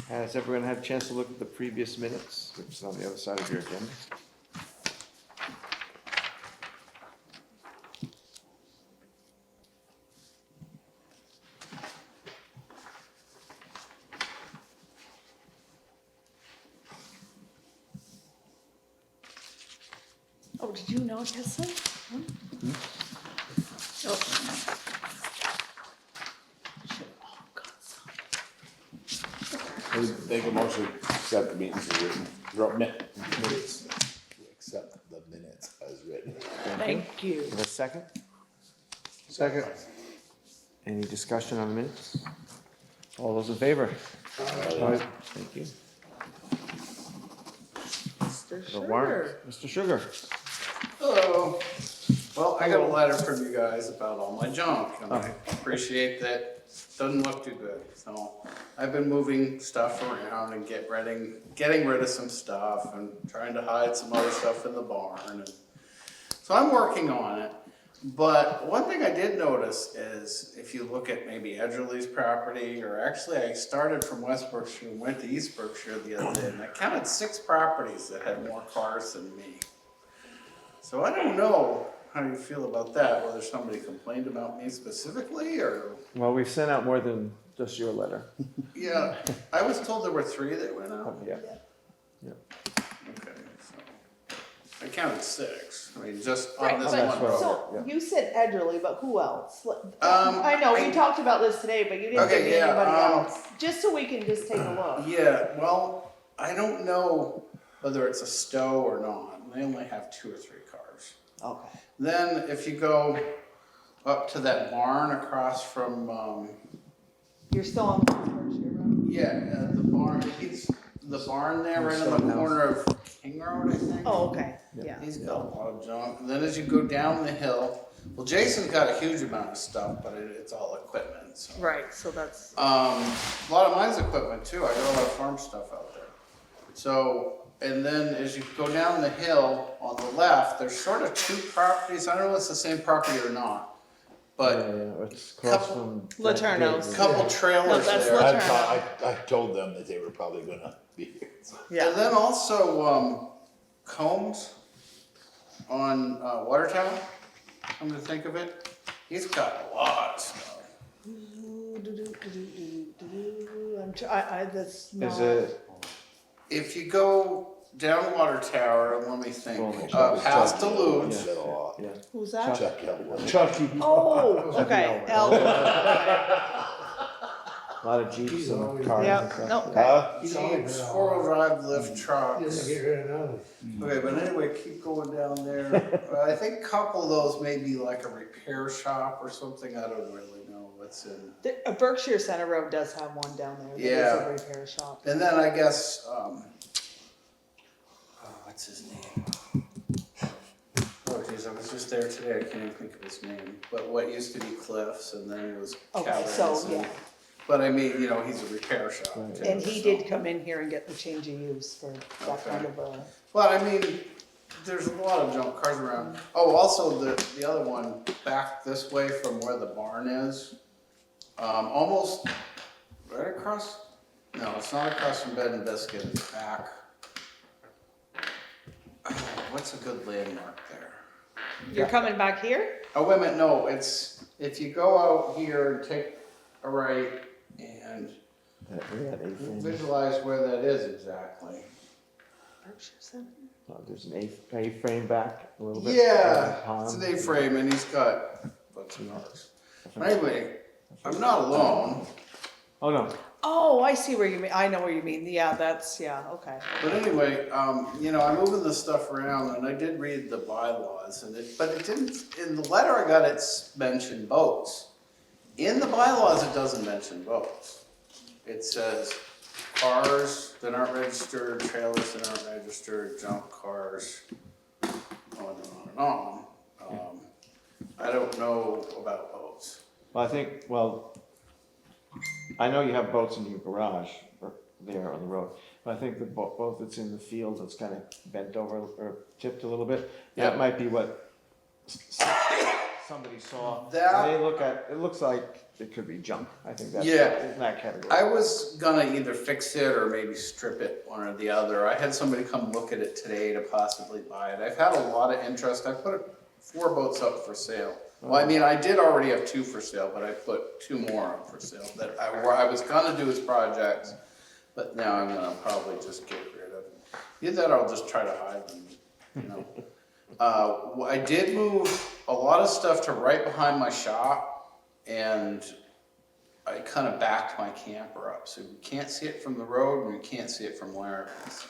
Has everyone had a chance to look at the previous minutes, which is on the other side of your agenda? Oh, did you not get some? Oh. Should've all got some. They can motion to accept the meetings as written. Minutes. Accept the minutes as written. Thank you. Give a second? Second. Any discussion on the minutes? All those in favor? Aye. Thank you. Mr. The warrant, Sugar. Mr. Sugar. Hello. Well, I got a letter from you guys about all my junk, and I appreciate that. It doesn't look too good. So I've been moving stuff around and getting rid of some stuff and trying to hide some other stuff in the barn. And so I'm working on it. But one thing I did notice is if you look at maybe Edgerly's property, or actually I started from West Berkshire and went to East Berkshire the other day, and I counted 6 properties that had more cars than me. So I don't know how you feel about that, whether somebody complained about me specifically, or... Well, we've sent out more than just your letter. Yeah, I was told there were 3 that went out. Yeah. Okay, so I counted 6. I mean, just Right, on this but, one well, road. so yeah. you said Edgerly, but who else? I know, we talked about this today, but you didn't Okay, give me yeah, anybody else. Just so we can just take a look. Yeah, well, I don't know whether it's a Stowe or not. They only have 2 or 3 cars. Okay. Then if you go up to that barn across from, You're still on the West Berkshire Road? yeah, the barn, the barn there right on the corner of King Road, I think. Oh, okay, yeah. He's got a lot of junk. And then as you go down the hill, well, Jason's got a huge amount of stuff, but it's all equipment, so. Right, so that's, A lot of mine's equipment too. I got a lot of farm stuff out there. So, and then as you go down the hill on the left, there's sort of 2 properties. I don't know if it's the same property or not, but Yeah, it's across couple- from. Laterno's. a couple trailers No, that's there. Laterno. I told them that they were probably gonna be here. And yeah. then also Combs on Water Tower, come to think of it. He's got a lot of stuff. That's not. Is it, If you go down Water Tower, let me think, Well, past Duluth, He said a lot. yeah. Who's that? Chuck Elwood. Chucky. Oh, okay, Elwood. A lot of Jeeps and cars Yep, and stuff. no, Huh? Jeeps, 4-wheel drive lift trucks. Get rid of those. Okay, but anyway, keep going down there. I think a couple of those may be like a repair shop or something. I don't really know what's in. A Berkshire Center Road does have one down there. Yeah. That is a repair shop. And then I guess, what's his name? Oh geez, I was just there today. I can't even think of his name. But what used to be Cliffs and then it was Okay, Calvin's. so, and- yeah. But I mean, you know, he's a repair shop Right. too. And he so- did come in here and get the change of use for that Okay. kind of a, Well, I mean, there's a lot of junk cars around. Oh, also the other one back this way from where the barn is, almost right across. No, it's not across from Bed and Biscuit. It's back. What's a good landmark there? you're coming back here? Oh, wait a minute. No, it's if you go out here and take a right and We had A-frame. visualize where that is exactly. Berkshire Center? There's an A-frame back a little bit. Yeah, Pond. it's an A-frame and he's got a bunch of cars. Anyway, I'm not alone. Oh, no. Oh, I see where you mean, I know where you mean, yeah, that's, yeah, okay. But anyway, you know, I'm moving this stuff around and I did read the bylaws but it didn't, in the letter I got, it's mentioned boats. In the bylaws, it doesn't mention boats. It says cars that aren't registered, trailers that aren't registered, junk cars, on and on and on. I don't know about boats. Well, I know you have boats in your garage or there on the road, but I think the boat that's in the field that's kind of bent over or tipped a little bit, that Yeah. might be what somebody saw. That- They look at, it looks like it could be junk. I think that's Yeah. in that category. I was gonna either fix it or maybe strip it, one or the other. I had somebody come look at it today to possibly buy it. I've had a lot of interest. I put 4 boats up for sale. Well, I mean, I did already have 2 for sale, but I put 2 more up for sale that I was gonna do as projects, but now I'm gonna probably just get rid of them. Either that or I'll just try to hide them, you know. I did move a lot of stuff to right behind my shop, and I kind of backed my camper up, so you can't see it from the road and you can't see it from Larry's.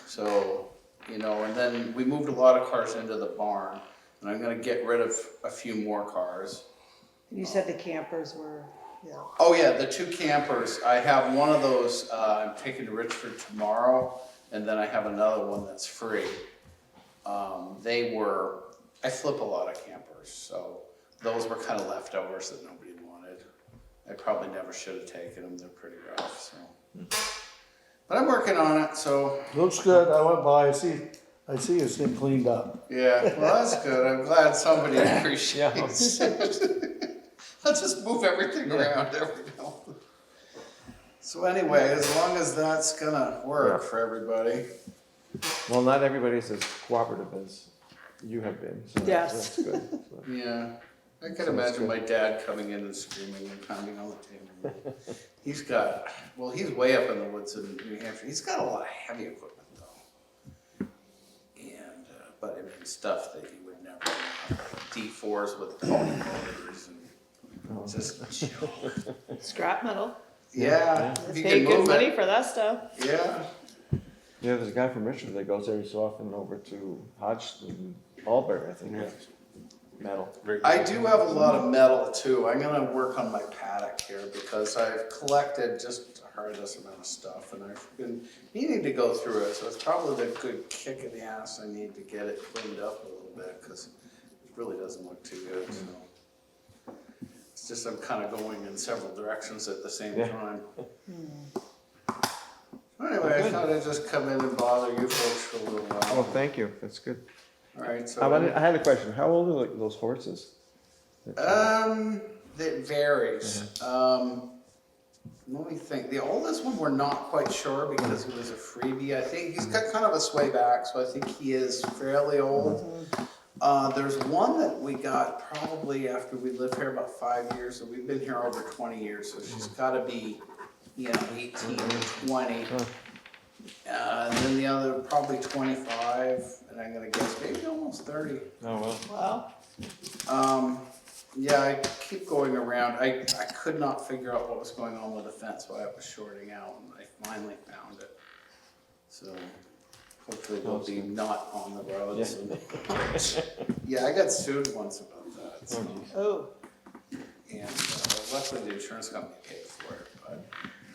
So, you know, and then we moved a lot of cars into the barn, and I'm gonna get rid of a few more cars. You said the campers were, yeah. Oh yeah, the 2 campers, I have one of those, I'm taking to Richford tomorrow, and then I have another one that's free. I flip a lot of campers, so those were kind of leftovers that nobody wanted. I probably never should have taken them, they're pretty rough, so. But I'm working on it, so, Looks good, I went by, I see his thing cleaned up. yeah, well, that's good, I'm glad somebody appreciates it. I'll just move everything around every now and then. So anyway, as long as that's gonna work for everybody. Well, not everybody's as cooperative as you have been, so Yes. that's good. So, Yeah, I can Sounds imagine good. my dad coming in and screaming and pounding on the table. He's way up in the woods in New Hampshire. He's got a lot of heavy equipment though. And, but I mean, stuff that you would never have. D4s with pony motors and just, Scrap metal. yeah. They if you pay can good move money it, for that stuff. yeah. Yeah, there's a guy from Richmond that goes every so often over to Hodgson, Albury, I think. Metal. I do have a lot of metal too. I'm gonna work on my paddock here because I've collected just a horrendous amount of stuff and I've been needing to go through it. So it's probably the good kick in the ass I need to get it cleaned up a little bit because it really doesn't look too good. So it's just I'm kind of going in several directions at the same time. Anyway, I thought I'd just come in and bother you folks for a little Well, while. thank you, that's good. All right, so. I had a question, how old are like those horses? That varies. Let me think. The oldest one we're not quite sure because it was a freebie. I think he's got kind of a sway back, so I think he is fairly old. There's one that we got probably after we lived here about 5 years, so we've been here over 20 years, so she's got to be, 18 or 20. And then the other probably 25, and I'm gonna guess maybe almost 30. Oh, well. Wow. Yeah, I keep going around. I could not figure out what was going on with the fence while I was shorting out, and I finally found it. So hopefully they'll be not on the roads. Yeah, I got sued once about that. So. Oh. And luckily the insurance company paid for it, but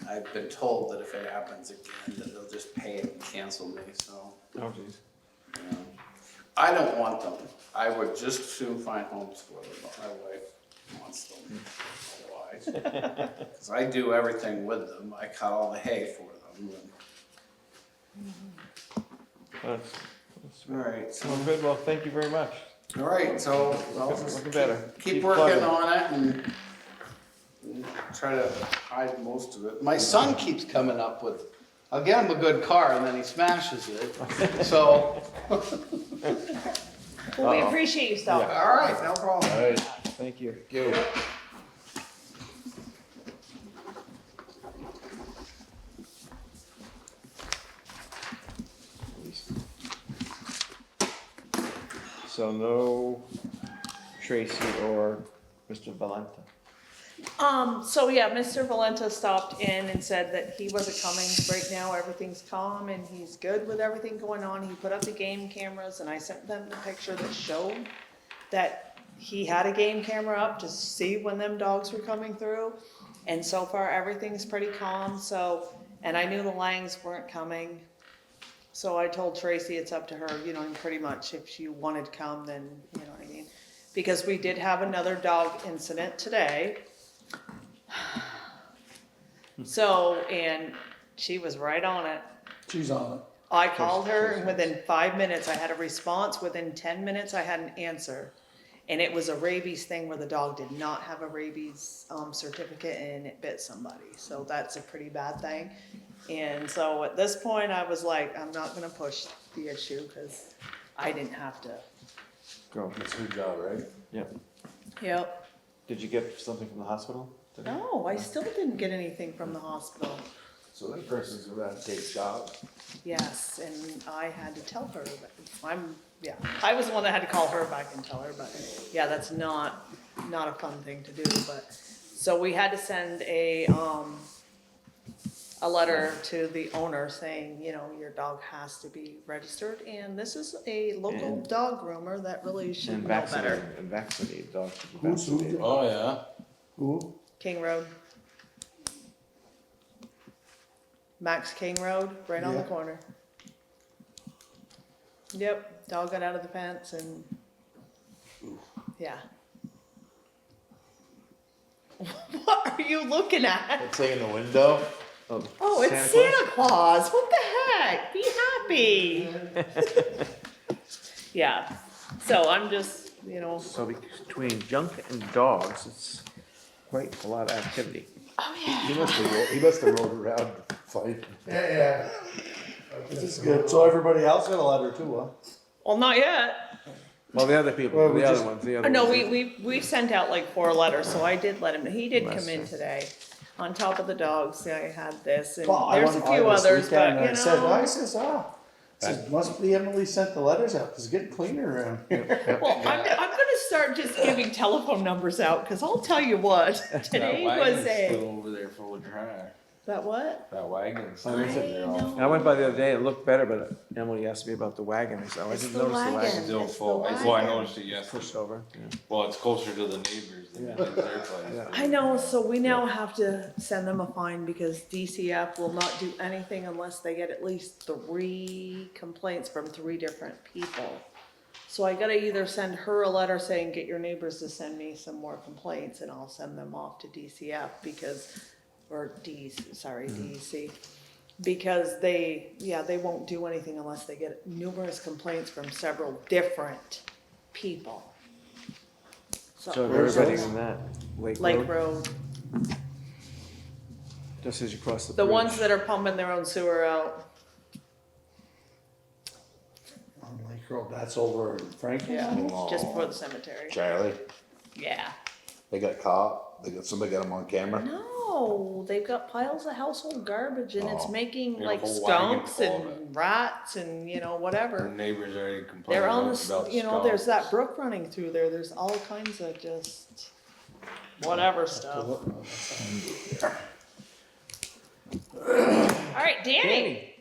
I've been told that if it happens again, that they'll just pay it and cancel me, so. Oh, geez. I don't want them. I would just soon find homes for them, but my wife wants them otherwise. Because I do everything with them. I cut all the hay for them. That's All right, so, well, good, well, thank you very much. all right, so I'll Looking just better. keep plugging. working on it and try to hide most of it. My son keeps coming up with, I'll get him a good car and then he smashes it. So, Well, we appreciate you stopping. all right, no problem. All right. Thank you. Go. So no Tracy or Mr. Valenta. So yeah, Mr. Valenta stopped in and said that he wasn't coming right now, everything's calm and he's good with everything going on. He put up the game cameras and I sent them the picture that showed that he had a game camera up to see when them dogs were coming through. And so far, everything's pretty calm, so, and I knew the Langs weren't coming. So I told Tracy it's up to her, pretty much if she wanted to come, then, you know what I mean? Because we did have another dog incident today. So, and she was right on it. She's on it. I called her and within 5 minutes I had a response, within 10 minutes I had an answer. And it was a rabies thing where the dog did not have a rabies, certificate and it bit somebody. So that's a pretty bad thing. And so at this point, I was like, I'm not gonna push the issue, cause I didn't have to. Go. That's her job, right? Yep. Yep. Did you get something from the hospital today? No, I still didn't get anything from the hospital. So that person's gonna have to take a job. Yes, and I had to tell her, but I was the one that had to call her back and tell her, but yeah, that's not a fun thing to do, but. So we had to send a letter to the owner saying, you know, your dog has to be registered, and this is a local And- dog groomer that really should And know vaccinated, better. and vaccinated dogs. should be Who's who? vaccinated. Oh, yeah. Who? King Road. Max King Road, right on the Yeah. corner. Yep, dog got out of the fence and, yeah. What are you looking at? That thing in the window? Oh, it's Santa Claus, what the heck? Be happy. Yeah, so I'm just, you know, So between junk and dogs, it's quite a lot of activity. He must have rolled around fighting. Yeah. This is good. So everybody else got a letter too, huh? well, not yet. Well, the other people, Well, we the other just- ones, the other No, ones. we sent out like 4 letters, so I did let him, he did come in Lester. today. On top of the dogs, I had this, and Well, I there's a went by few this others, weekend but and you I said, know. I says, must be Emily sent the letters out, 'cause it's getting cleaner around here. Well, I'm gonna start just giving telephone numbers out, cause I'll tell you what, today was Still a, over there full of trash. that what? That wagon's Oh, still is it? sitting there all. I went by the other day, it looked better, but Emily asked me about the wagon, I said, oh, I It's didn't the notice the wagon. wagon. Still It's the full. Well, I wagon. noticed it yesterday. Pushed over, yeah. Well, it's closer to the neighbors than it is their place. Yeah. I know, so we now have to send them a fine because DCF will not do anything unless they get at least 3 complaints from 3 different people. So I gotta either send her a letter saying, get your neighbors to send me some more complaints, and I'll send them off to DCF because, or DEC. Because they won't do anything unless they get numerous complaints from several different people. So Where's everybody those? in that, Lake Lake Road, Road, just as you cross the the bridge. ones that are pumping their own sewer out, On Lake Road, that's over in Franklin. yeah, just before the cemetery, Charlie, yeah. they got caught. Somebody got them on camera. No, they've got piles of household garbage and it's Oh. making Yeah, like a whole wagon skunks full of and rats and, you know, whatever. The neighbors already complaining They're on about the, the you know, there's skunks. that brook running through there, there's all kinds of just whatever stuff. Alright, Danny.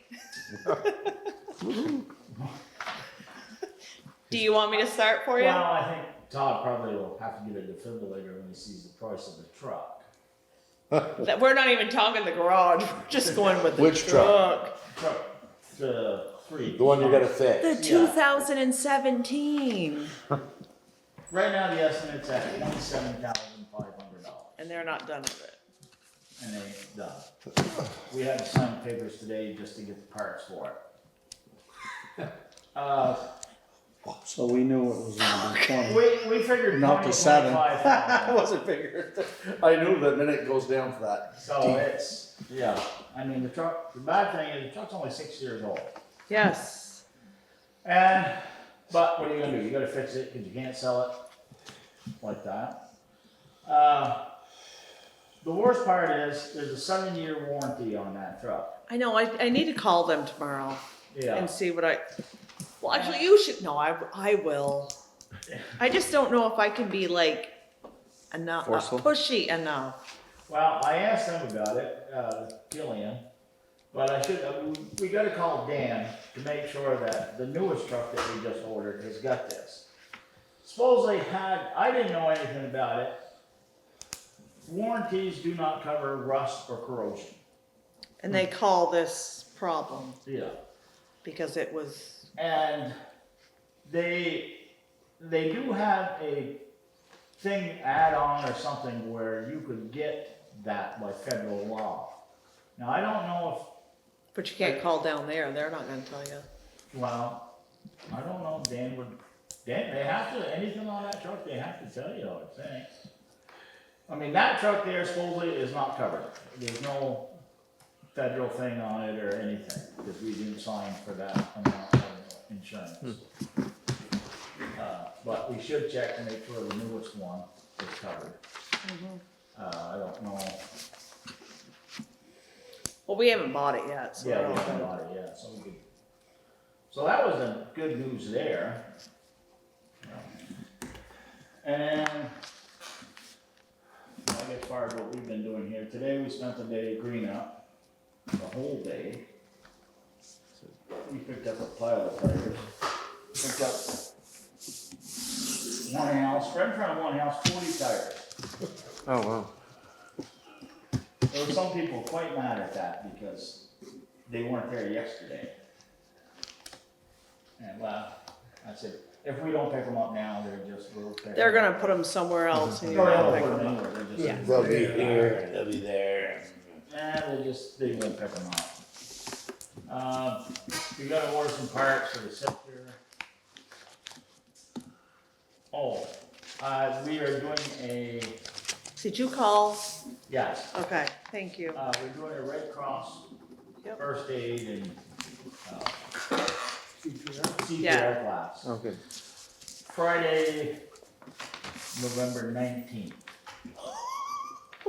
Do you want me to start for you? Well, I think Todd probably will have to get a defibrillator when he sees the price of the truck. That we're not even talking the garage, we're just going with the Which truck? Truck, the 3. The one you gotta fix. The 2017, Right now, the estimate's at $27,500, and they're not done with it. and they ain't done. We had to sign papers today just to get the parts for it. So we knew it was gonna be 20. We figured Not 20, the 7. 25,000. I wasn't figuring. I knew the minute it goes down for that. So it's, yeah, I mean, the truck, the bad thing is the truck's only 6 years old. Yes. But what are you gonna do? You gotta fix it, cause you can't sell it like that. The worst part is, there's a 7-year warranty on that truck. I know, I need to call them tomorrow Yeah. and see what well, actually, you should, no, I will. I just don't know if I can be like enough, Forceful? pushy enough. Well, I asked them about it, Gillian, but we gotta call Dan to make sure that the newest truck that we just ordered has got this. Suppose I didn't know anything about it. Warranties do not cover rust or corrosion. And they call this problem Yeah. because it was, And they do have a thing add-on or something where you could get that by federal law. Now, I don't know but you can't call down there, they're not gonna tell you. I don't know if Dan would They have to, anything on that truck, they have to tell you, I would think. I mean, that truck there supposedly is not covered. There's no federal thing on it or anything, because we didn't sign for that amount of insurance. But we should check to make sure the newest one is covered. I don't know. Well, we haven't bought it yet, so. I Yeah, don't we haven't know. bought it yet, so we could. So that was a good news there. And I guess as far as what we've been doing here, today we spent the day green up, the whole day. We picked up a pile of tires, picked up one house, right in front of one house, 40 tires. Oh, wow. There were some people quite mad at that because they weren't there yesterday. And I said, if we don't pick them up now, we'll pick them up. They're gonna put them somewhere else and No, you're they gonna won't pick put them them up. anywhere, they're just. Yeah. They'll be here, and they'll be there. They won't pick them up. We gotta order some parts for the sifter. Oh, we are doing a, Did you call? yes, Okay, thank you. we're doing a Red Cross Yep. first aid and, CPR Yeah. class. Oh, good. Friday, November 19th.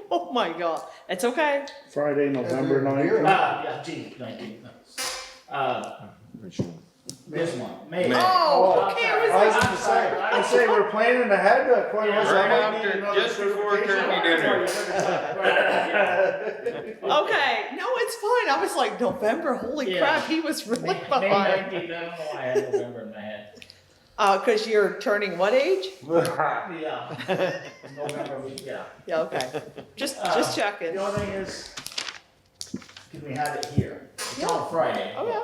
Oh my God, it's okay. Friday, November 9th. Yeah, geez, 19th. This month, May. Oh, okay, I was I was like, gonna say, I say we're planning ahead, quite Yeah, honestly, Right I might need after, another just before certification. turkey dinner. okay, no, it's fine. I was like, November, holy Yeah. crap, he was really May behind. 19th, I don't know why I had November in my head. Cause you're turning what age? Yeah. November, yeah. Yeah, okay. Just The checking. only thing is, can we have it here? It's Yeah. on Friday. Oh, yeah.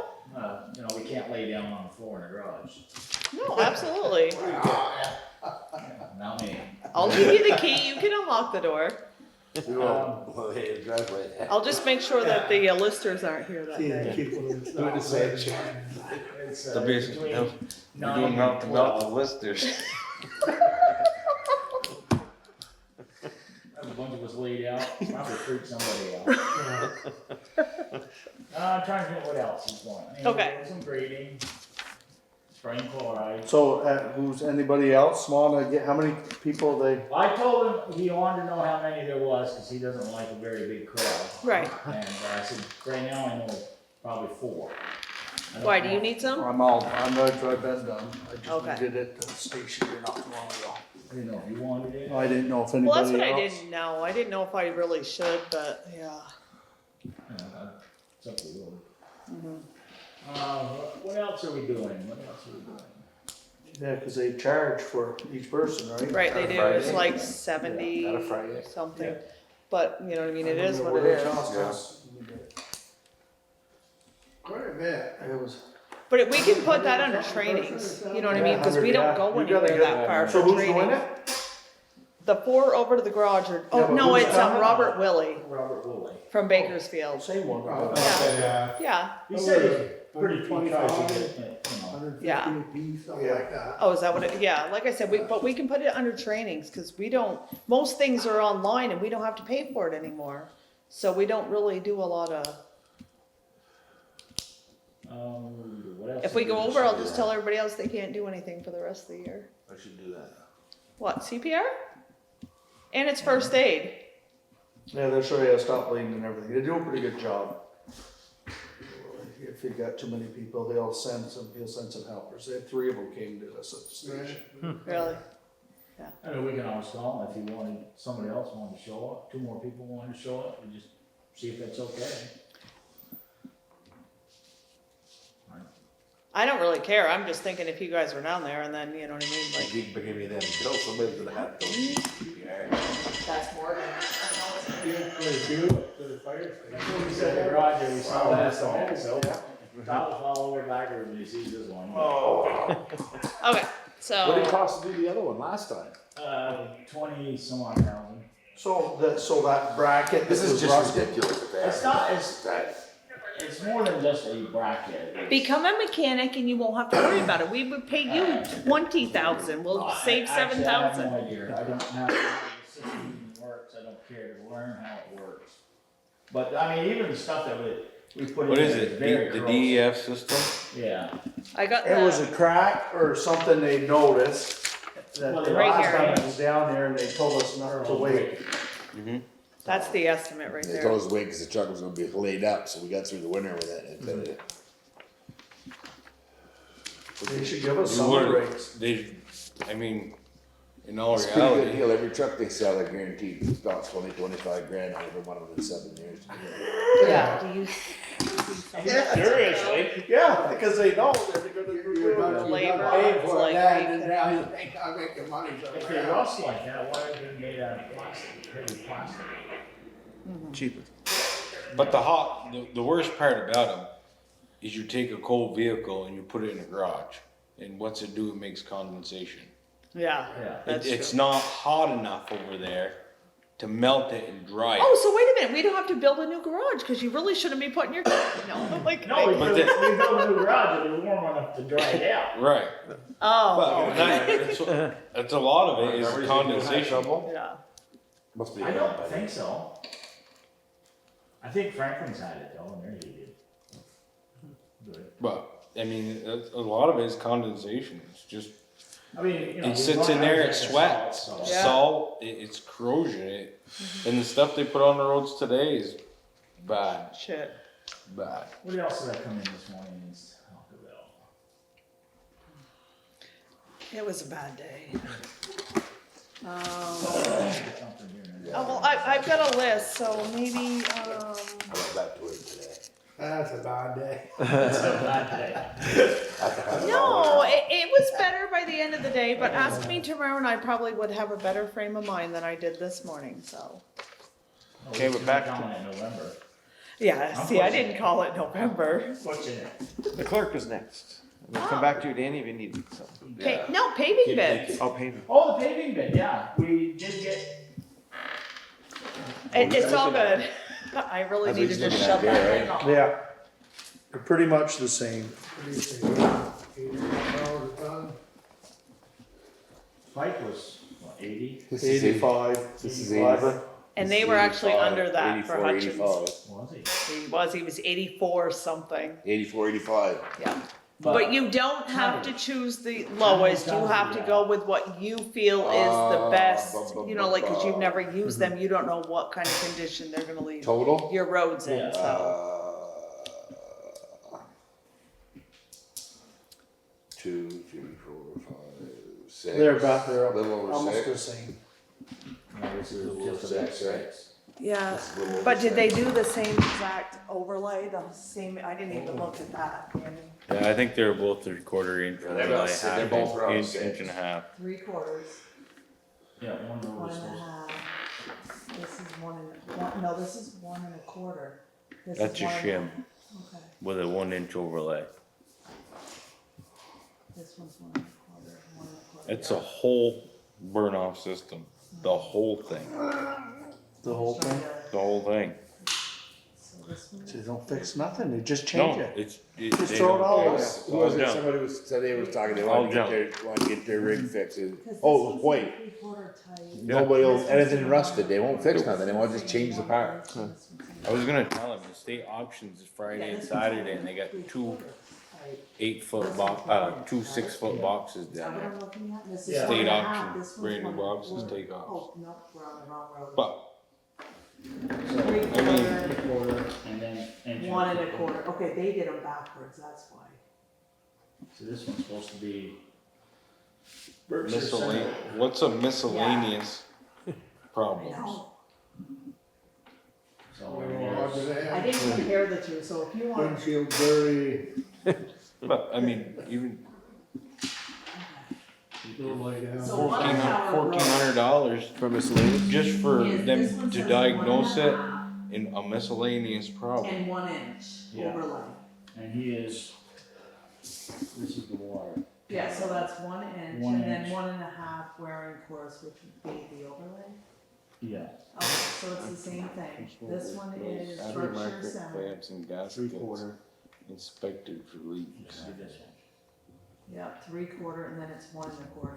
We can't lay down on the floor in the garage. No, absolutely. Not me. I'll give you the key. You can unlock the door. We won't hit the driveway. I'll just make sure that the listers aren't here that Yeah, day. keep it. Doing the same shit. It's, They'll be, between they'll, we're 9 doing and mouth to mouth 12. with listers. A bunch of us laid out, probably freaked somebody out. I'm trying to think what else is going on. Okay. Some grading, spraying chloride. So, who's anybody else wanna get, how many people they, I told him he wanted to know how many there was, cause he doesn't like a very big crowd. Right. And I said, right now I know probably 4. I don't Why, do know. you need some? I'm ready to bed done. I just Okay. did it at the station here not too long ago. I didn't know if you wanted it. I didn't know if Well, that's anybody what I else. didn't know. I didn't know if I really should, but yeah. It's up to you. What else are we doing? Yeah, cause they charge for each person, right? Right, they do. It's Friday? like 70 Not a Friday. something. Yeah. But, you know what I mean? It is I what wonder it it is. cost us. Quite a bit. It was. But we can put that under trainings, you know what I mean? Because we don't go You gotta anywhere get- that far So for who's doing training. it? The 4 over to the garage are, Yeah, oh, but no, who's it's coming? Robert Willie Robert Woolley. from Bakersfield. Same one. Yeah. Yeah. He said he's pretty tries to get it, Yeah. Yeah. Oh, is that what it, yeah, like I said, but we can put it under trainings, cause we don't, most things are online and we don't have to pay for it anymore. So we don't really do a lot of, what else? if we go over, I'll just tell everybody else they can't do anything for the rest of the year. I should do that. What, CPR? And it's first aid. Yeah, they'll show you how to stop bleeding and everything. They do a pretty good job. If you got too many people, he'll send some helpers. They had 3 of them came to us at the station. Really? I mean, we can always call him if you wanted, somebody else wanted to show up, 2 more people wanted to show up, we just see if it's okay. I don't really care. I'm just thinking if you guys were down there and then, you know what I mean, Like, like. you can give me them bills, somebody's gonna have to. Yeah. That's more than. We said the garage, we saw that, so top was all over backwards when you see this one. Oh. Okay, What did it so, cost to do the other one last time? 20 some odd thousand. So that bracket. This that is was just rusted- ridiculous. It's not, it's, it's more than just a bracket. It's- Become a mechanic and you won't have to worry about it. We would pay you 20,000. We'll save Actually, I have 7,000. no idea. I don't know how the system even works. I don't care to learn how it works. But I mean, even the stuff that we put What in is there it? very The close. DEF system? Yeah. I got It was a the, crack or something they noticed, that Well, the right last here, time yeah. it was down there and they told us not to wait. that's the estimate right They there. told us to wait because the truck was gonna be laid up, so we got through the winter with it. And They should give us You summer would- rates. I mean, in all It's a pretty good reality, deal. Every truck they sell, they're guaranteed about 20-25 grand on every one of them in 7 years. Yeah, do you? Seriously? Yeah, because they know that they're gonna do The labor, it's for like, that, we and can- now you think I'll make the money. If they rust like that, why are they made out of plastic, heavy plastic? Cheaper. but the worst part about them is you take a cold vehicle and you put it in a garage. And what's it do? It makes condensation. yeah, Yeah. that's It's true. not hot enough over there to melt it and dry it. Oh, so wait a minute, we don't have to build a new garage, because you really shouldn't be putting your, no, like. No, we But built a new garage and it's warm enough to dry it out. Right. Oh, But it's a lot of it is condensation. yeah. Must be. I don't think so. I think Franklin's had it though, and they're heated. Good. But I mean, a lot of it is condensation. It's just I mean, you know. it sits in there, it sweats. So. Yeah. Salt, it's corrosion. And the stuff they put on the roads today is bad, Shit. bad. What else did I come in this morning and talk about? It was a bad day. Something here. Oh, well, I've got a list, so maybe, I went back to work today. That's a bad day. It's a bad day. no, it was better by the end of the day, but ask me tomorrow and I probably would have a better frame of mind than I did this morning, so. Okay, we're back to- Coming in November. Yeah, see, I didn't call it November. What's in it? The clerk is next. We'll come back to you, Danny, if you need it, so. No, paving bids. Oh, payment. Oh, the paving bid, yeah, we did get, It's all good. I really That's what need to he's just looking shut at there, that right? thing off. Yeah, they're pretty much the same. Pike was, what, 80? This is 85. This is 85. 80. And This they is were actually 85, under that for 84, Hutchins. 85. Was he? He was 84 something, 84, 85. yeah. But you don't have to choose the lowest, you have to go with what you feel is the best, you know, like, cause you've never used them, you don't know what kind of condition they're gonna leave Total? your roads in, Yeah. so. 2, 3, 4, 5, 6. They're about, they're A little over almost 6. the same. No, this is Little just over about 6, right? 6. Yeah, That's a little over but did they 6. do the same exact overlay, the same, I didn't even look at that, Andy. Yeah, I think they're both 3/4 inch. They're about six. They're both around inch, 6. inch and a half. 3/4, Yeah, one road one was and a supposed half. This is no, this is 1 1/4. This That's is a 1 shim Okay, with a 1 inch overlay. this one's 1 1/4, 1 1/4. It's a whole burn off system. The whole thing. The whole thing. The whole thing. So this one. They don't fix nothing, they just change No, it. Just they throw it don't- all yeah, away. it's Who was all it? junk. Somebody said they was talking, they All wanted to get their rig fixed. Because Oh, it this was white. one's a 3/4 tight. Yeah. Nobody will, anything rusted, they won't fix nothing, they want to just change the part. I was gonna tell them the state auctions is Friday and Saturday and they got 2 8-foot two 6-foot boxes down there. Yeah. State auction, brand new boxes, take off. Oh, no, we're on the wrong road. But, So, 3/4, 3/4, and then inch 1 1/4. Okay, they did them backwards, that's why. So this one's supposed to be Berkshire miscellaneous, Selectboard. what's a miscellaneous I problem? know. So there's- I didn't compare the two, so if you want. Windshield dirty. But, I mean, even So one hour road $1,400 For miscellaneous? just for is- this them one to says diagnose 1 it 1/2 in a miscellaneous problem. And 1 inch Yeah. overlay. And he is, this is the water. Yeah, so that's 1 inch, 1 and then inch. 1 1/2 wearing course, which would be the overlay. Yeah. Okay, so it's the same thing. This one is Berkshire Aftermarket Center. clamps and gaskets inspected for leaks. See this one? Yeah, 3/4, and then it's 1 1/4.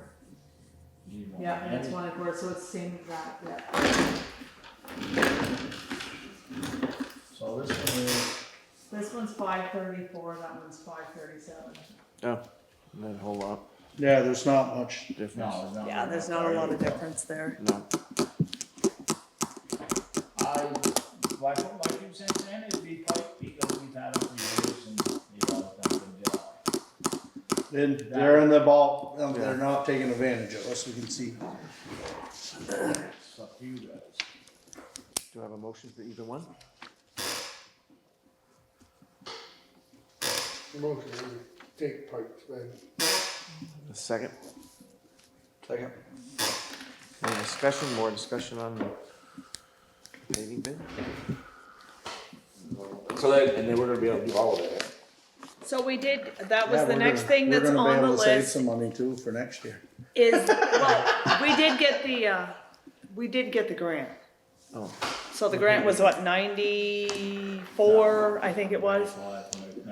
Need one. Yeah, and it's 1 1/4, so it's the same exact, yeah. So this one is, This one's 534, that one's 537. Oh, not a whole lot Yeah, there's not much. difference. no, there's not. Yeah, there's not a lot of difference there. No. Well, I put my 2 cents in, it'd be pipe because we've had them for years and they've always done a good job. Then they're in the ball, they're not taking advantage of us, we can see. It's up to you guys. Do I have a motion for either one? Motion to take pipes, man. A second. Second. Any discussion, more discussion on the paving bid? So then, and then we're gonna be able to do all of it. So we did, that was Yeah, the we're next gonna- thing that's We're on gonna the be able to save list some money too for next year. is, well, we did get the grant. Oh, So the grant was what, 94, I think it was?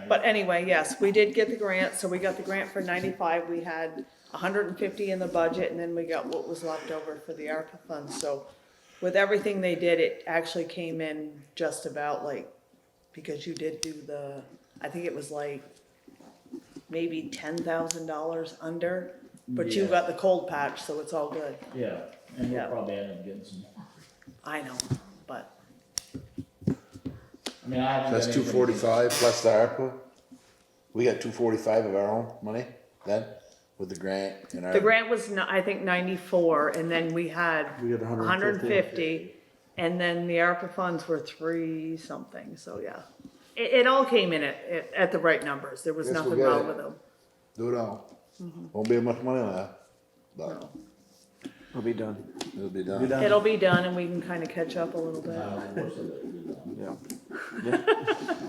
But anyway, yes, we did get the grant, so we got the grant for 95, we had 150 in the budget, and then we got what was left over for the ARPA funds, so with everything they did, it actually came in just about like, because you did do the, I think it was like maybe $10,000 under, but you Yeah. got the cold patch, so it's all good. Yeah, and we'll Yeah. probably end up getting some more. I know, but I mean, I haven't. That's got 245 plus the ARPA. We got 245 of our own money then, with the grant and our. the grant was, I think 94, and then we had We got 150, and then the ARPA funds were 3 something, so yeah. It all came in at the right numbers, there was Yes, nothing we'll get wrong it. with them. Do it all. Won't be much money left, but we'll be done. it'll be Be done. done. It'll be done and we can kinda catch up a little bit. Yeah. Yeah.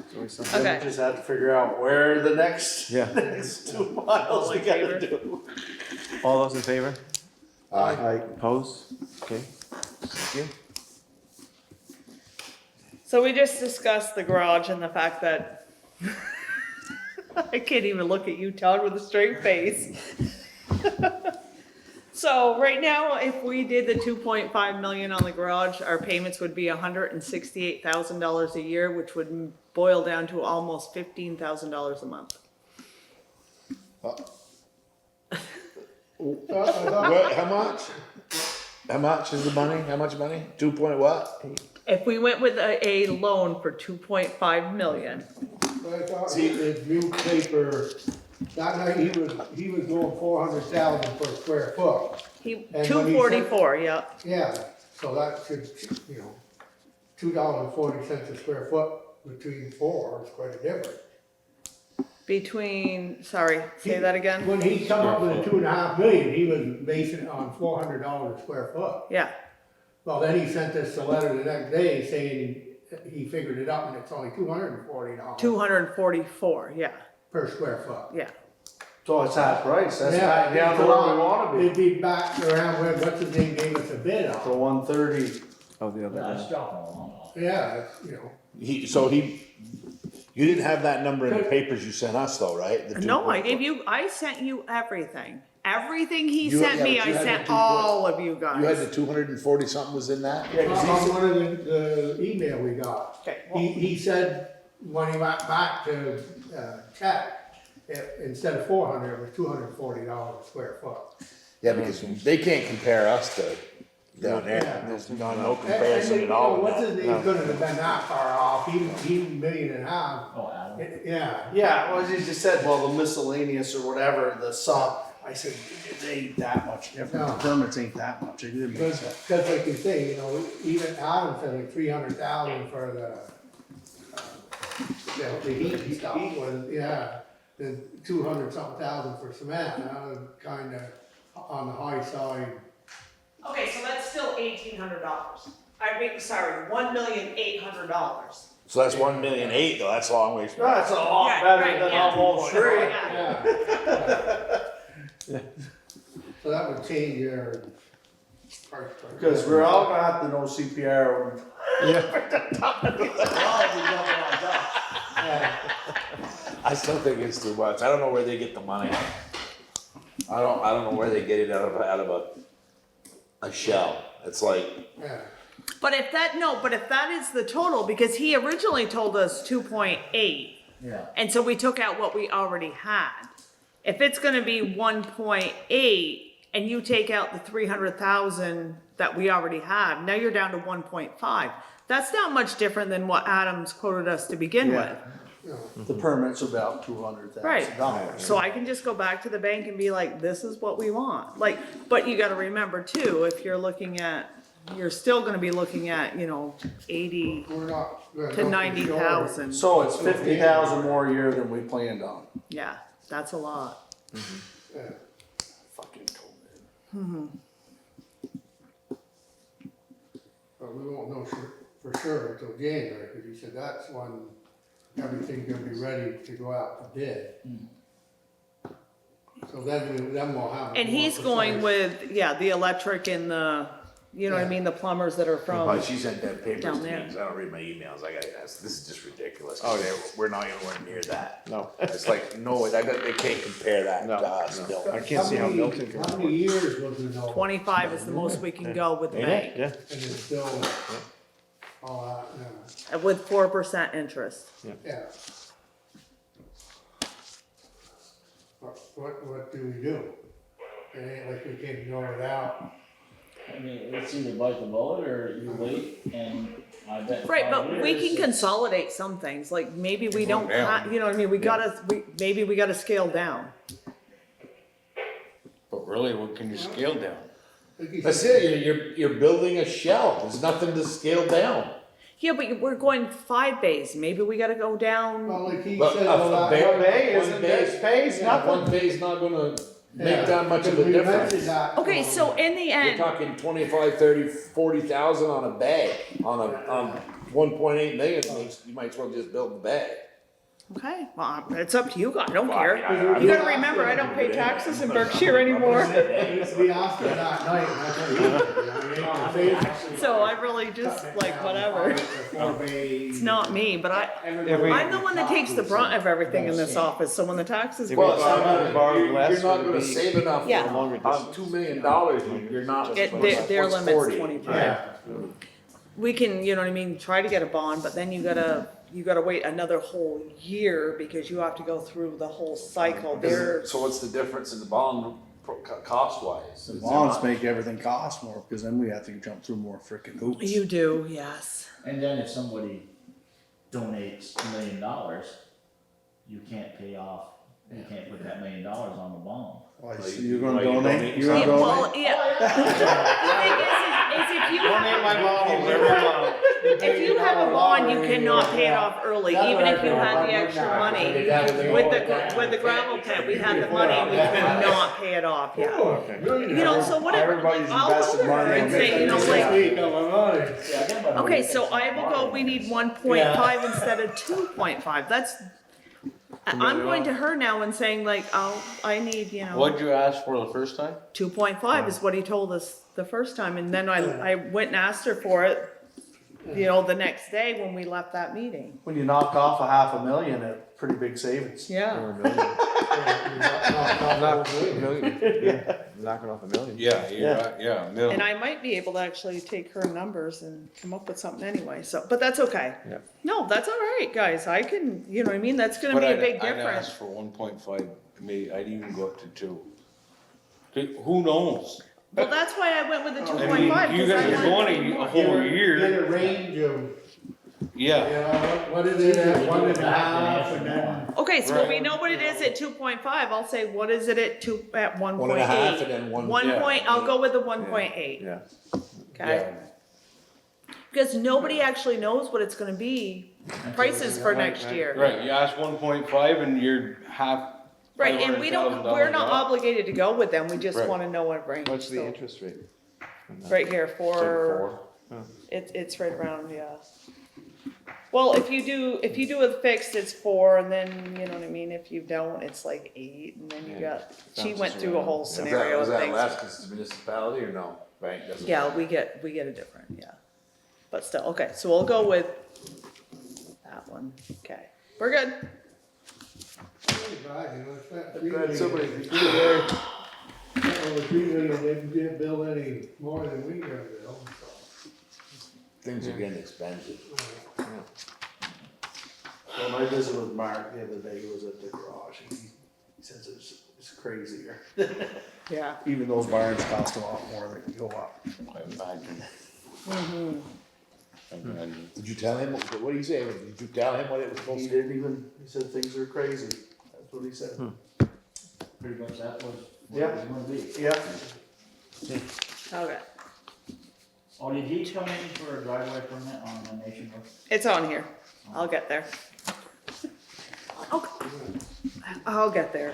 It's always something. Okay. We just have to figure out where the next, Yeah. next 2 miles we gotta do. All those in favor? Aye. Opposed? Okay. Thank you. So we just discussed the garage and the fact that I can't even look at you, Todd, with a straight face. So right now, if we did the 2.5 million on the garage, our payments would be $168,000 a year, which would boil down to almost $15,000 a month. What, how much? How much is the money? How much money? 2 point what? If we went with a loan for 2.5 million, But I thought his newspaper, that night he was going 400,000 per square foot. he, And when he 244, yeah. Yeah, so that should, $2.40 a square foot between 4 is quite a difference. Between, sorry, say that again? When he come up with the 2.5 million, he was basing it on $400 a square foot. Yeah, Well, then he sent us a letter the next day saying he figured it up and it's only $240 244, yeah, per square foot. yeah. So it's half price, that's Yeah, back down to it's a where lot. we wanna be. It'd be back around where, what's his name gave us a bid So on. 130, Oh, the other That's one. dropping along. Yeah, You didn't have that number in the papers you sent us though, right? The No, I 2.4. gave you, I sent you everything. Everything he You- sent yeah, me, but I you had sent the 2 all of you You had the guys. 240 something was in that? yeah, 'cause on he's, one of the email we got. Okay, He said, when he went back to, check, instead of 400, it was $240 a square foot. Yeah, because they can't compare us to down there. Yeah. There's no comparison at all. What's his name couldn't have been that far off, he $1.5 million. Oh, Adam. Yeah. yeah, well, he just said, well, the miscellaneous or whatever, the sum, I said, it ain't that much different, the No. permits ain't that much, it didn't make sense. Because like you say, even Adam said like 300,000 for the heat stuff was, yeah. Then 200 something thousand for cement, and I was kinda on the high side. okay, so that's still $1,800. I mean, sorry, $1,800,000. So that's 1,000,008 though, that's a long ways. That's a lot Yeah, better right, than yeah. almost free. Yeah. Yeah. So that would change your price. Because we're all gonna have to know CPR. I still think it's too much. I don't know where they get the money. I don't know where they get it out of a shell. It's like, Yeah, But if that is the total, because he originally told us 2.8, Yeah. and so we took out what we already had. If it's gonna be 1.8, and you take out the 300,000 that we already have, now you're down to 1.5. That's not much different than what Adams quoted us to begin Yeah. with. you know, The permit's about $200,000. Right. So I can just go back to the bank and be like, this is what we want. Like, but you gotta remember too, if you're looking at, you're still gonna be looking at, 80 we're not. gonna to know for 90,000. So it's 50,000 more a year than we planned on. Yeah, that's a lot. sure. Yeah. Fucking COVID. But we won't know for sure until January, because he said that's when everything's gonna be ready to go out to bid. So then we'll have. And more he's going precise- with, the electric and the, the plumbers that are from, but she sent that paper to down me, there. 'cause I don't read my emails. I gotta ask, this is just ridiculous. Oh, we're not anywhere near that. No, It's like, no, they can't compare that No, to us, no. no. I can't see how Milton can. How many years was it though? 25 is the most we can go with the bank, Yeah, And it's still, all that, with 4% interest. yeah. What do we do? It ain't like we can go it out. I mean, it's either bite the bullet or you wait, and I bet. Right, 5 but we years, can it's- consolidate some things, like maybe we Go don't, down. you know what I mean, maybe we gotta scale down. But really, what can you scale down? Like you That's said, it, you're building a shell. There's nothing to scale down. Yeah, but we're going 5 bays, maybe we gotta go down, well, like he But said. a well, bay one isn't- bay- that bay's yeah, nothing. One bay's not gonna yeah, make that much of a because we difference. mentioned that, okay, so in the You're end, talking 25, 30, 40,000 on a bag, on 1.8 million, you might as well just build the bag. okay, well, it's up to you guys, I don't Well, care. I- You gotta remember, I don't pay taxes in Berkshire anymore, We asked him that night, and that's what he said, you know, he ain't gonna say- so I really just, like, whatever. It's not me, but I'm the one that takes the brunt of everything in this office, so when the taxes If go we up, borrow You're less, not would it gonna be save enough Yeah. a longer on distance? $2 million, you're not. their what's limit's 40? 25. Yeah. We can, you know what I mean, try to get a bond, but then you gotta wait another whole year because you have to go through the whole cycle. So what's the difference in the bond cost wise? The bonds make everything cost more, because then we have to jump through more frickin' hoops. You do, yes. And then if somebody donates $1 million, you can't pay off, you can't put that $1 million on the bond. Why, Well, so you- you're gonna why you donate? donate You're gonna Yeah, donate? well, yeah. The thing is if you if you have a bond, you cannot pay it off early, even if you had the extra money. With the gravel pit, we had the money, we could not pay it off, yeah. You know, so whatever, Everybody's I'll go invested to her money and in say, you know, This like, week on my money. okay, so I will go, we need 1.5 instead of 2.5, that's, I'm going to her now and saying like, oh, I need, What'd you ask for the first time? 2.5 is what he told us the first time, and then I went and asked her for it, the next day when we left that meeting. When you knock off $500,000, it's pretty big savings. Yeah, Or a million. Knock a million. Yeah, knocking off a million. Yeah, you're right, yeah, a million. and I might be able to actually take her numbers and come up with something anyway, so, but that's okay. Yeah. No, that's all right, guys, I can, you know what I mean, that's gonna But be a big I'd difference. ask for 1.5, maybe, I'd even go up to 2. Who knows? Well, that's why I went with the I 2.5, mean, because you guys I are wanted. going a whole Get year, a range of, yeah. what is it at 1.5 and then. Okay, so Right. we know what it is at 2.5, I'll say, what is it at 1.8? 1.5 and then 1. One Yeah. point, I'll go with the 1.8, Yeah. okay? Because nobody actually knows what it's gonna be, prices for next year. Right, you ask 1.5 and you're half. Right, and we're not $500,000 obligated to go with them, we just Right. wanna know what range. What's the so- interest rate? Right here, it's right around, yeah. Well, if you do a fixed, it's 4, and then, you know what I mean, if you don't, it's like 8, and then you Yeah. got, she Bounces went through a around. whole Is scenario that of things. last, cause it's a municipality or no? bank doesn't. Yeah, we get a different, yeah. But still, okay, so we'll go with that one, okay. We're good. Hey, Brad, you know, it's that $3 Brad, somebody- million. That was $3 million, they didn't build any more than we ever built, so. Things are getting expensive. When I visited with Mark the other day, he was at the garage, and he says it's crazier. Yeah. Even those barns cost a lot more, they go up. I imagine. Mm-hmm. I imagine. Did you tell him, what do you say, did you tell him what it was supposed He to be? didn't even, he said things are crazy, that's what he said. Pretty much that was what Yeah. it was gonna be. Yeah. Okay, Oh, did he come in for a driveway permit on the Nation Road? it's on here, I'll get there. I'll get there.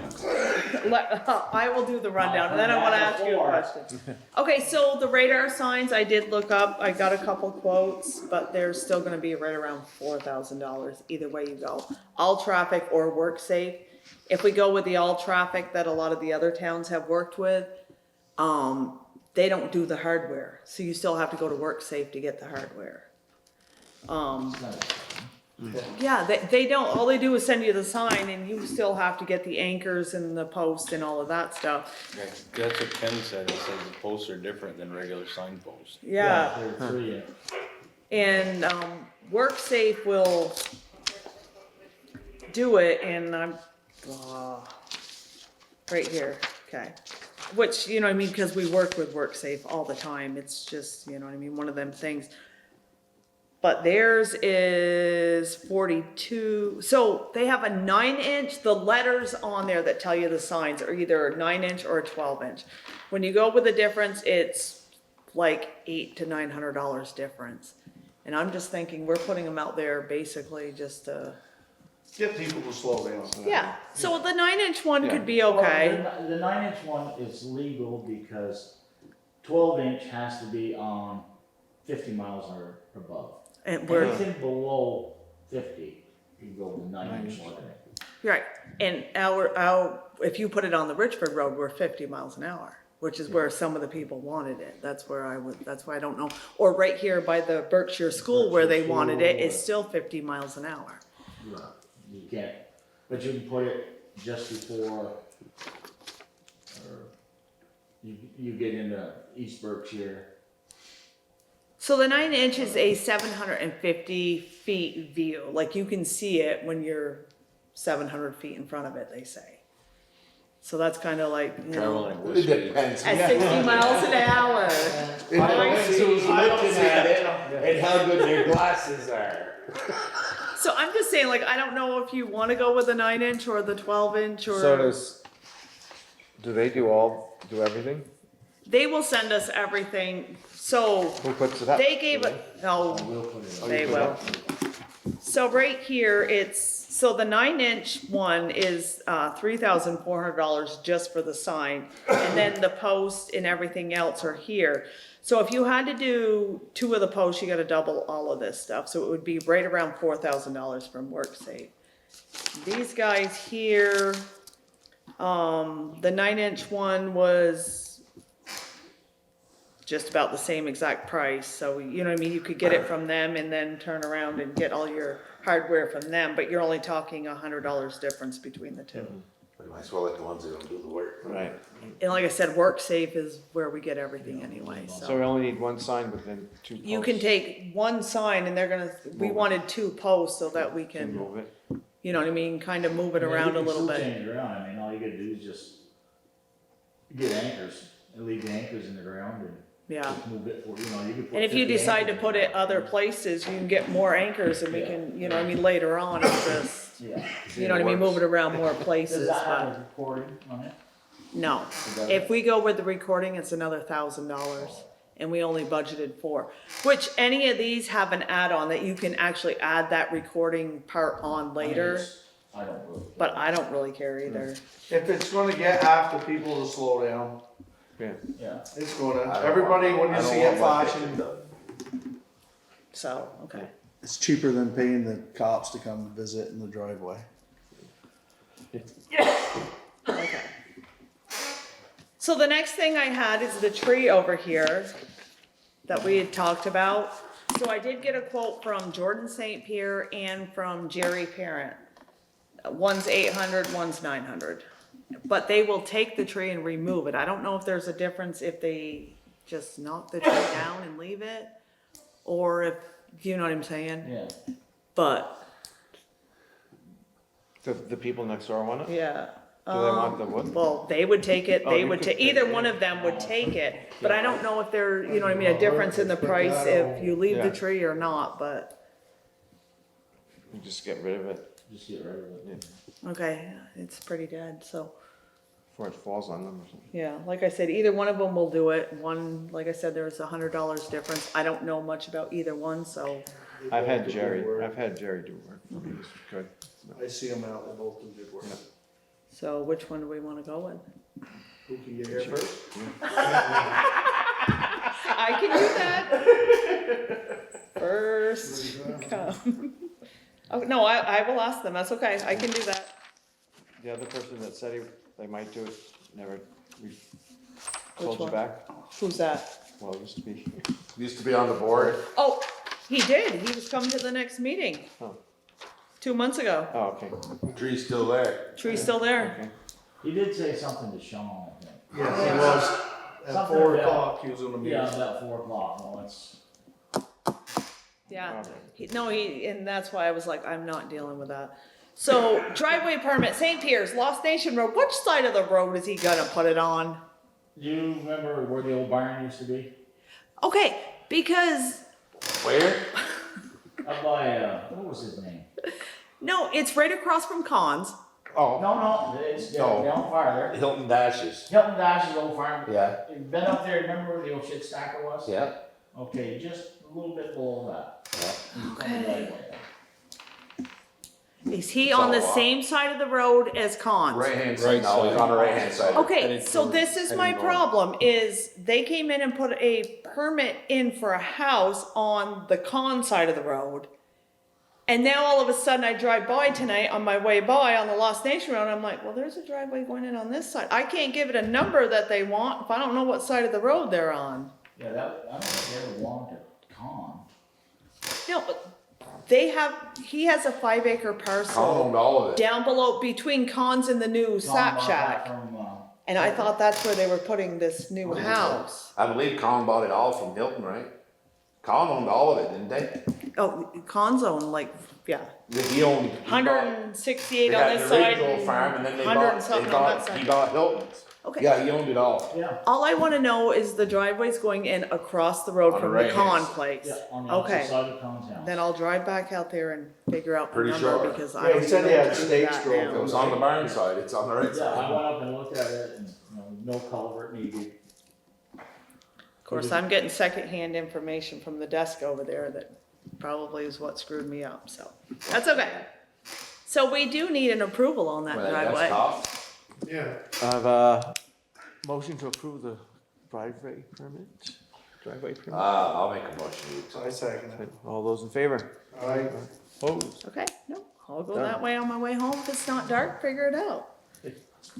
I will do the rundown, and then I wanna ask you a question. Okay, so the radar signs, I did look up, I got a couple quotes, but they're still gonna be right around $4,000, either way you go. All traffic or work safe. If we go with the all traffic that a lot of the other towns have worked with, they don't do the hardware, so you still have to go to work safe to get the hardware. Yeah, they don't, all they do is send you the sign and you still have to get the anchors and the post and all of that stuff. That's what Ken said, he said the posts are different than regular signposts. Yeah, There are three. and, WorkSafe will do it and I'm, right here, okay. Which, you know what I mean, because we work with WorkSafe all the time, it's just, you know what I mean, one of them things. But theirs is 42, so they have a 9-inch, the letters on there that tell you the signs are either a 9-inch or a 12-inch. When you go with the difference, it's like $800 to $900 difference. And I'm just thinking, we're putting them out there basically just to, Get people to slow down. yeah, so the 9-inch one could be Well, okay. The 9-inch one is legal because 12-inch has to be on 50 miles or above. And we're, Anything below 50, you go with 9-inch limit. right, and our, if you put it on the Richford Road, we're 50 miles an hour, which is where some of the people wanted it. That's where I would, that's why I don't know. Or right here by the Berkshire School where they wanted it, it's still 50 miles an hour. Yeah, you can't, but you can put it just before, or you get into East Berkshire. So the 9-inch is a 750 feet view, like you can see it when you're 700 feet in front of it, they say. So that's kind of like, you know, Traveling It this way. depends. at 60 miles an hour. It depends who's looking at it and how good their glasses are. So I'm just saying, like, I don't know if you want to go with the 9-inch or the 12-inch or. So do they do everything? They will send us everything, so Who puts it up? they gave it, no, We'll put it they will. So right here, so the 9-inch one is $3,400 just for the sign, and then the post and everything else are here. So if you had to do 2 of the posts, you gotta double all of this stuff, so it would be right around $4,000 from WorkSafe. These guys here, the 9-inch one was just about the same exact price, so you know what I mean, you could get it from them and then turn around and get all your hardware from them, but you're only talking $100 difference between the two. We might as well let the ones that don't do the work. Right. And like I said, WorkSafe is where we get everything anyway, So so. we only need one sign, but then 2 posts. You can take one sign and they're gonna, we wanted 2 posts so that we Can can, move it. you know what I mean, kind of move it around a little bit. Change it around, I mean, all you gotta do is just get anchors, and leave the anchors in the ground and Yeah, just move it, for you know, you can put. and if you 50 decide to anchors put in it other places, you can get more anchors and we can, you know what I mean, later on, it's just, Yeah. you know what I mean, move it around more Does places, that have but a recording on it? no. If we go with the recording, it's another $1,000 and we only budgeted 4, which any of these have an add-on that you can actually add that recording part on later, I don't really. but I don't really care either. If it's gonna get half the people to slow down, Yeah. Yeah. it's gonna, I don't everybody, want- when I you don't see want it my flashing, picture done. So, okay. it's cheaper than paying the cops to come visit in the driveway. Okay. So the next thing I had is the tree over here that we had talked about. So I did get a quote from Jordan St. Pierre and from Jerry Parent. One's 800, one's 900. But they will take the tree and remove it. I don't know if there's a difference if they just knock the tree down and leave it, or if, you know what I'm saying? Yeah. But, The people next door want it? yeah. Do they want the wood? Well, they would take it, Oh, they you would could take, take either it. one of them would take it, but I don't know if there, you know what I mean, a difference in the price if you leave the Yeah. tree or not, but, You just get rid of it Just get rid of it. okay, it's pretty dead, so. before it falls on them or something. Yeah, like I said, either one of them will do it. One, like I said, there's $100 difference. I don't know much about either one, so. I've had They both do Jerry, good work. I've had Jerry do work for me, it's good. I see them out, they both do good work. Yeah. So which one do we wanna go with? Who can get here first? I can do that. First come. Oh, no, I will ask them. That's okay. I can do that. The other person that said they might do it, never, we called you one? back. Who's that? Well, it used to be, Used to be on the board. Oh, he did. He was coming to the next meeting oh, 2 months ago. oh, okay, Tree's still there. Tree's still there. okay. He did say something to Sean, I think. Yes, he was, at Something 4 about- o'clock, he was gonna meet. Yeah, about 4 o'clock, well, it's, Yeah. Okay. And that's why I was like, I'm not dealing with that. So driveway permit, St. Pierre's, Lost Nation Road. Which side of the road is he gonna put it on? do you remember where the old barn used to be? Okay, because, Where? Up by, what was his name? no, it's right across from Cons. Oh, No, it's No. down farther. Hilton Dashes. Hilton Dash's old farm. Yeah, You've been up there, remember where the old shit stacker was? yeah, Okay, just a little bit below that. yeah. Okay. Is he It's on all the up. same side of the road as Cons? Right hand Right side, no, he's side. on the right hand side. Okay, Heading so north, this is my heading north. problem, is they came in and put a permit in for a house on the Con side of the road. And now all of a sudden I drive by tonight on my way by on the Lost Nation Road, I'm like, well, there's a driveway going in on this side. I can't give it a number that they want if I don't know what side of the road they're on. Yeah, that, I don't think they ever belonged to Con. No, but he has a 5-acre Con parcel owned all of it. down below between Cons and the new Con Sap bought that Shack. From, And I thought that's where they were putting this new house. I believe Con bought it all from Hilton, right? Con owned all of it, didn't they? Oh, Cons own like, yeah, He owned. he bought- 168 They on had this the side original farm and then and they 100 and bought, something on that he side. bought Hilton's. Okay, Yeah, he owned it all. yeah, all I wanna know is the driveway's going in across the road On the from the right-hand Con side. place. yeah, on the Okay. opposite side of Con's house. Then I'll drive back out there and figure out the Pretty number sure. because I Yeah, he don't said know he had what to do stakes that drove now. It was on the barn side, it's on the right Yeah, I side. went up and looked at it and, no culvert needed. Of course, I'm getting secondhand information from the desk over there that probably is what screwed me up, so, that's okay. So we do need an approval on that Well, driveway. that's top. Yeah, I have a motion to approve the driveway permit, I'll make a motion. I second it. All those in favor? I, Opposed? Okay, no, I'll go Done. that way on my way home. If it's not dark, figure it out.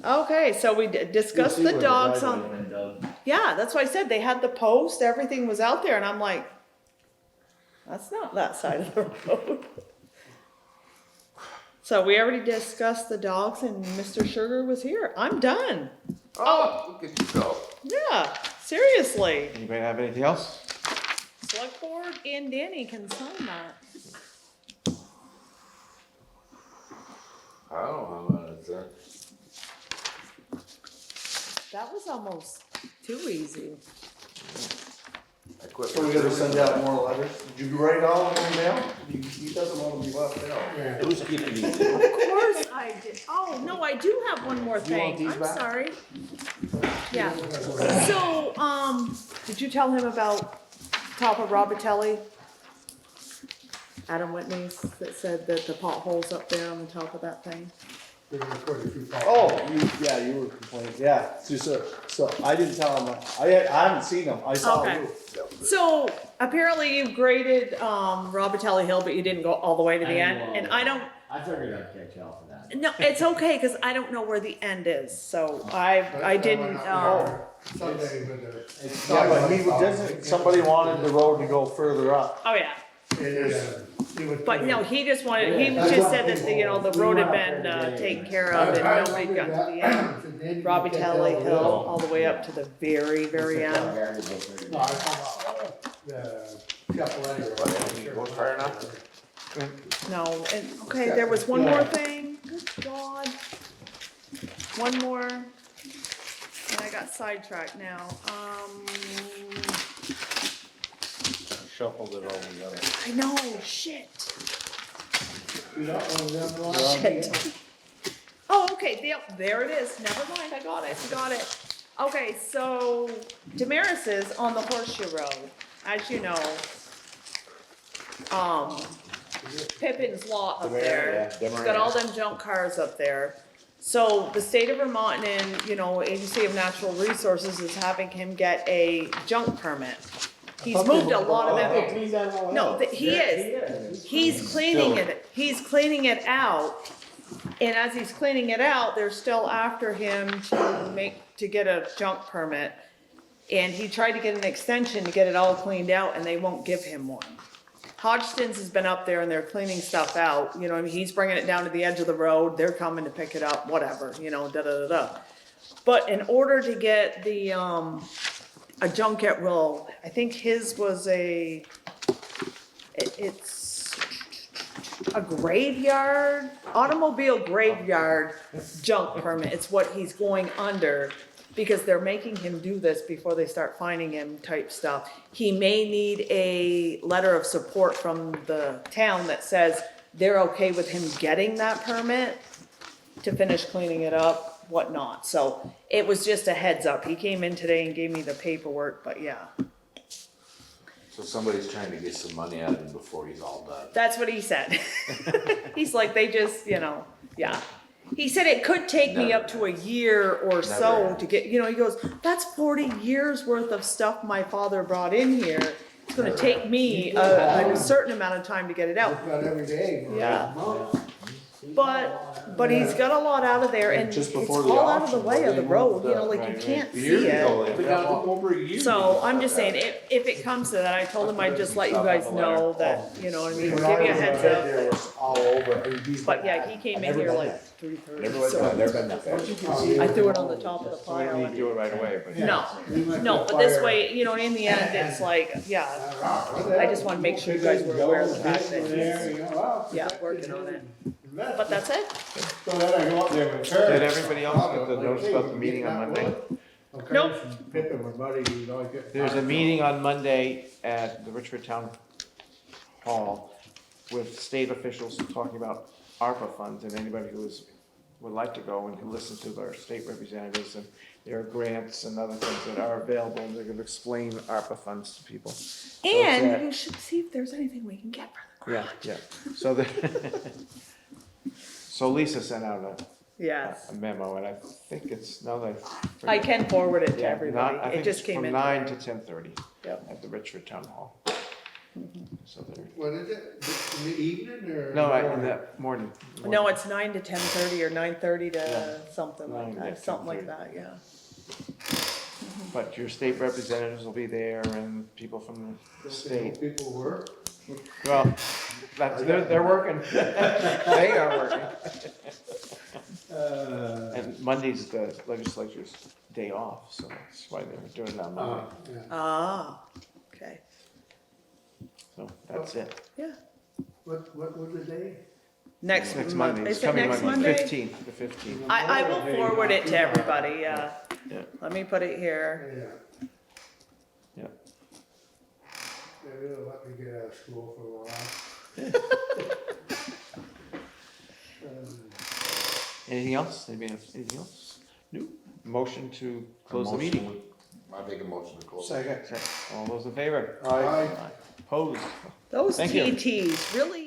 Okay, so we discussed You'll see the where dogs driveway's on, been dug. yeah, that's why I said they had the post, everything was out there, and I'm like, that's not that side of the road. So we already discussed the dogs and Mr. Sugar was here. I'm done. Oh, look at you go. Yeah, seriously. Anybody have anything else? Select board and Danny can sign that. I don't know how about it, That was almost too easy. I quit. so we gotta send out more letters. Did you write all of them down? He doesn't want to be left out. yeah. Who's keeping these? Of course I did. Oh, no, I do have one more You want thing. these I'm back? sorry. Yeah. So, did you tell him about top of Robitelli? Adam Whitney's that said that the potholes up there on the top of that thing? There were quite a few Oh, you were complaining, yeah, so I didn't tell him, I haven't seen them, I saw Okay. you. So apparently you graded Robitelli Hill, but you didn't go all the way to the I end. didn't go all And the I way. don't, I figured I'd catch y'all for that. No, it's okay, cause I don't know where the end is, so I didn't, Someday with the. Yeah, but doesn't, somebody wanted the road to go further up. oh yeah. He would But put no, it- he just wanted, he just said that, the, you know, the road had been, taken care of and nobody got to the end. Robbie Talley Hill, all the way up to the very, very end. No, I thought the Chapel Go far enough? No, and, okay, there was one more thing, good God. One more, and I got sidetracked now, Shuffled it all together. I know, shit. Shit. Shit. Oh, okay, there it is, never mind, I got it. Okay, so Damaris is on the Horseshoe Road, as you know. Pippin's lot up there, he's got all them junk cars up there. So the state of Vermont and, you know, Agency of Natural Resources is having him get a junk permit. He's moved a lot of them. No, he is. He's cleaning it out. And as he's cleaning it out, they're still after him to get a junk permit. And he tried to get an extension to get it all cleaned out and they won't give him one. Hodgson's has been up there and they're cleaning stuff out, you know, I mean, he's bringing it down to the edge of the road, they're coming to pick it up, whatever, you know, da-da-da-da. But in order to get the, a junket roll, I think his was it's a graveyard, automobile graveyard junk permit, it's what he's going under. Because they're making him do this before they start finding him type stuff. He may need a letter of support from the town that says they're okay with him getting that permit to finish cleaning it up, whatnot. So it was just a heads up. He came in today and gave me the paperwork, but yeah. So somebody's trying to get some money out of him before he's all done. That's what he said. He's like, they just, you know, yeah. He said it could take me up to a year or so to get, you know, he goes, that's 40 years worth of stuff my father brought in here. It's gonna take me a certain amount of time to get it out. About every day. for a Yeah. month. But he's got a lot out of there and it's Just before the all out of the auction, way of the they road, moved you know, the- like you can't see Years it. ago, They got over a year. So I'm just saying, if it comes to that, I told him I'd just let you guys know that, you know what I mean, give you a heads There up. was all over. But yeah, he came in here like 3:30, so Never been that bad. I threw it on the top of the We don't need pile. to do it right away, but. No, no, but this way, you know, in the end, it's like, yeah, I just wanna make sure you guys were aware of the fact that he's, yeah, working on it. But that's it. So then I go up there with her. Did everybody else get the notice about the meeting on Monday? Nope. Pippin, my buddy, you know, I get. There's a meeting on Monday at the Richford Town Hall with state officials talking about ARPA funds, and anybody who would like to go and can listen to their state representatives, and there are grants and other things that are available, and they're gonna explain ARPA funds to people. And you should see if there's anything we can get for the Yeah, yeah, so so Lisa sent out Yes, a memo, and I think it's, now that I can forward it to yeah, everybody, I it think just it's came from in. 9 to 10:30 Yep. at the Richford Town Hall. So they're, What is it, in the evening or? no, in morning? the morning. No, it's 9 to 10:30 or 9:30 to something like 9 to that, something like 10:30. that, yeah. But your state representatives will be there and people from the state. People work. Well, they're working. They are working. And Monday's the legislature's day off, so that's why they're doing it on Monday. Yeah. Ah, okay, So that's it. yeah. What was the day? Next Next Monday, Monday, is it's it coming next Monday, Monday? 15th, the 15th. I will forward it to everybody, yeah. Yeah. Let me put it here. Yeah. Yeah. Maybe they'll let me get out of school for a while. Anything else? Anybody have anything else? No. Motion to close the meeting. I make a motion to close. Second. All those in favor? Aye. Opposed? Those Thank you. TTs, really